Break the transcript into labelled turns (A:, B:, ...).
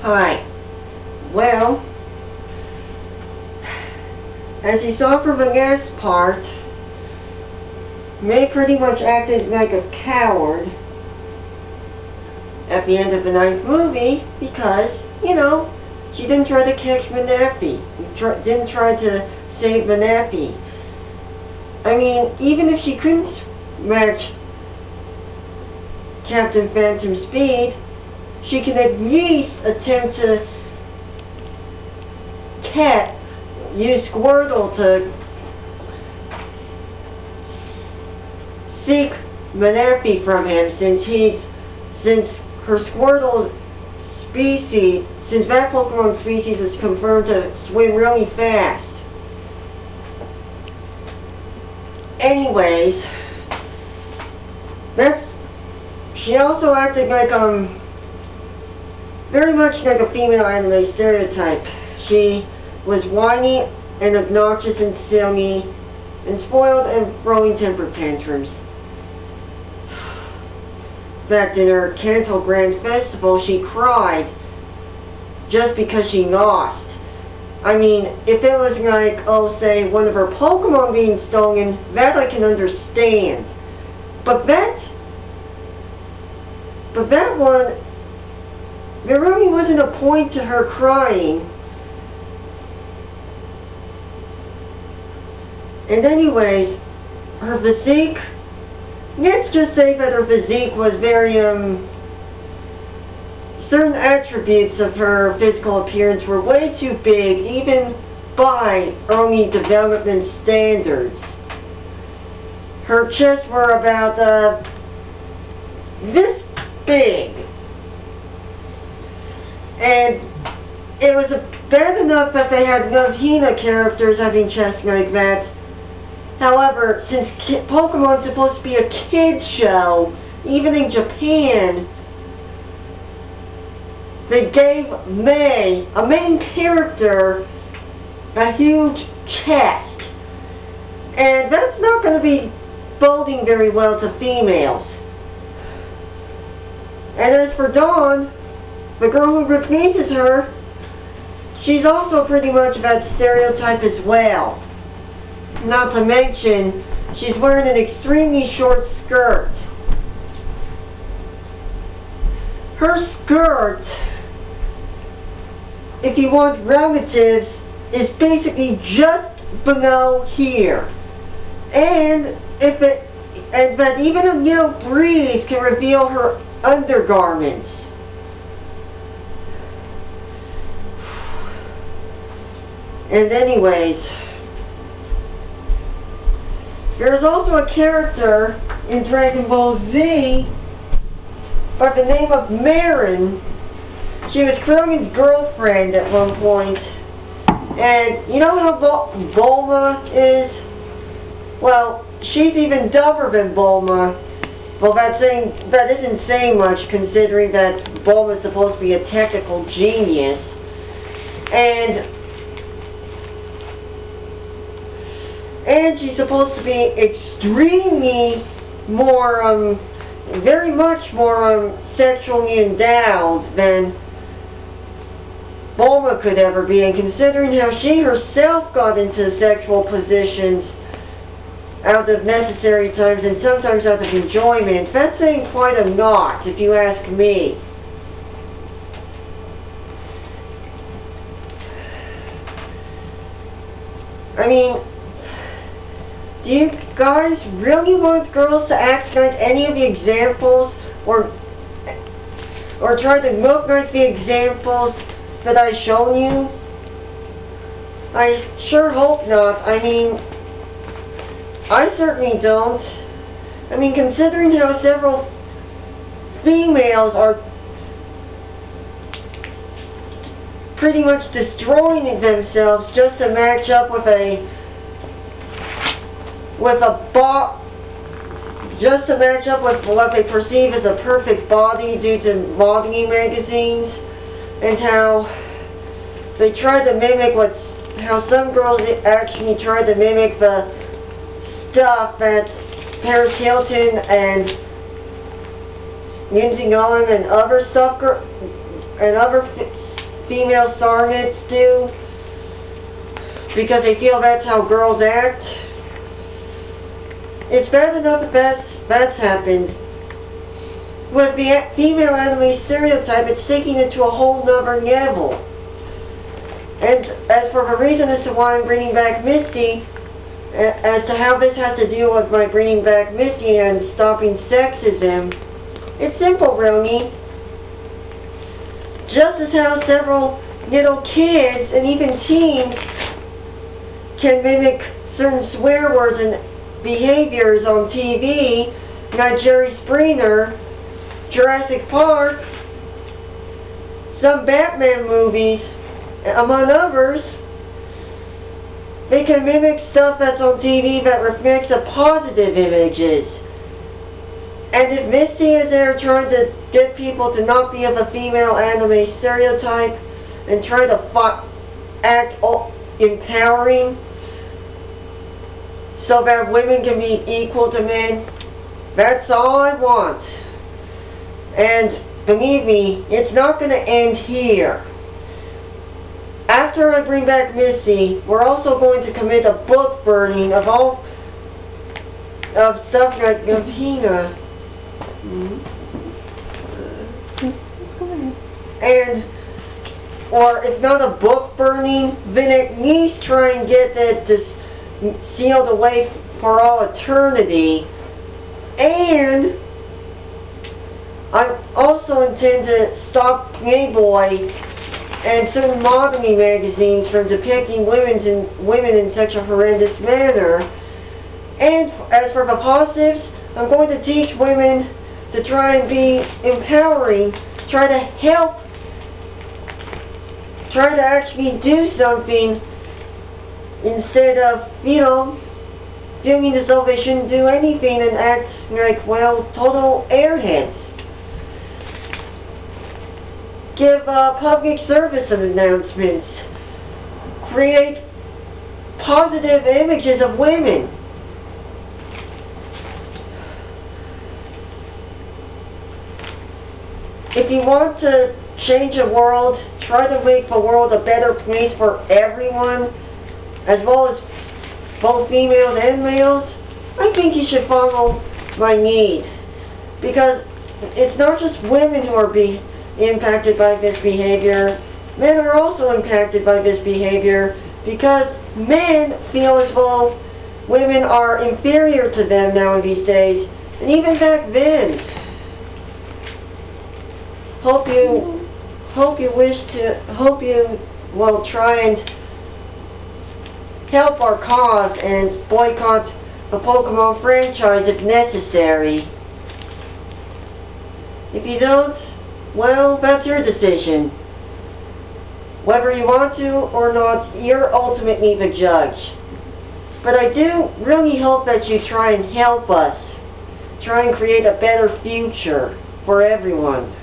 A: Hi. Well, as you saw from the last part, May pretty much acted like a coward at the end of the 9th movie because, you know, she didn't try to catch Manappy. Didn't try to save Manappy. I mean, even if she couldn't match Captain Phantom Speed, she can at least attempt to use Squirtle to seek Manappy from him, since her Squirtle species, since that Pokemon species is confirmed to swim really fast. Anyways, she also acted like very much like a female anime stereotype. She was whiny and obnoxious and silly and spoiled and throwing temper tantrums. In fact, in her Kanto Grand Festival, she cried just because she lost. I mean, if it was like, oh, say, one of her Pokemon being stolen, that I can understand. But that one, there really wasn't a point to her crying. And anyways, her physique, let's just say that her physique was very, certain attributes of her physical appearance were way too big, even by early development standards. Her chests were about, this big. And it was bad enough that they had Love Hina characters having chests like that. However, since Pokemon's supposed to be a kid's show, even in Japan, they gave May, a main character, a huge chest. And that's not going to be boding very well to females. And as for Dawn, the girl who replaces her, she's also pretty much that stereotype as well. Not to mention, she's wearing an extremely short skirt. Her skirt, if you want relatives, is basically just below here. And that even a little breeze can reveal her undergarments. And anyways, there's also a character in Dragon Ball Z by the name of Maron. She was Krillman's girlfriend at one point. And you know how Bulma is? Well, she's even dumber than Bulma. Well, that isn't saying much, considering that Bulma's supposed to be a technical genius. And she's supposed to be extremely more, very much more sexually endowed than Bulma could ever be. And considering how she herself got into sexual positions out of necessary times and sometimes out of enjoyment, that's saying quite a lot, if you ask me. I mean, do you guys really want girls to act like any of the examples, or try to look like the examples that I've shown you? I sure hope not. I mean, I certainly don't. I mean, considering how several females are pretty much destroying themselves just to match up with what they perceive as a perfect body due to modeling magazines, and how they try to mimic how some girls actually try to mimic the stuff that Paris Hilton and Lindsay Lohan and other female sarnets do, because they feel that's how girls act. It's bad enough that that's happened. With the female anime stereotype, it's taking it to a whole nother level. And as for the reason as to why I'm bringing back Misty, as to how this has to do with my bringing back Misty and stopping sexism, it's simple, really. Just as how several little kids and even teens can mimic certain swear words and behaviors on TV, like Jerry Springer, Jurassic Park, some Batman movies, among others. They can mimic stuff that's on TV that reflects the positive images. And if Misty is there trying to get people to not be of a female anime stereotype and try to act empowering so that women can be equal to men, that's all I want. And believe me, it's not going to end here. After I bring back Misty, we're also going to commit a book burning of stuff like Hina. And, or if not a book burning, then at least try and get that sealed away for all eternity. And I also intend to stop Playboy and certain modeling magazines from depicting women in such a horrendous manner. And as for the positives, I'm going to teach women to try and be empowering, try to help, try to actually do something instead of, doing as though they shouldn't do anything and act like, well, total airheads. Give public service announcements. Create positive images of women. If you want to change the world, try to make the world a better place for everyone, as well as both females and males, I think you should follow my lead. Because it's not just women who are being impacted by this behavior. Men are also impacted by this behavior because men feel as though women are inferior to them now these days, and even back then. Hope you will try and help our cause and boycott the Pokemon franchise if necessary. If you don't, well, that's your decision. Whether you want to or not, you're ultimately the judge. But I do really hope that you try and help us, try and create a better future for everyone.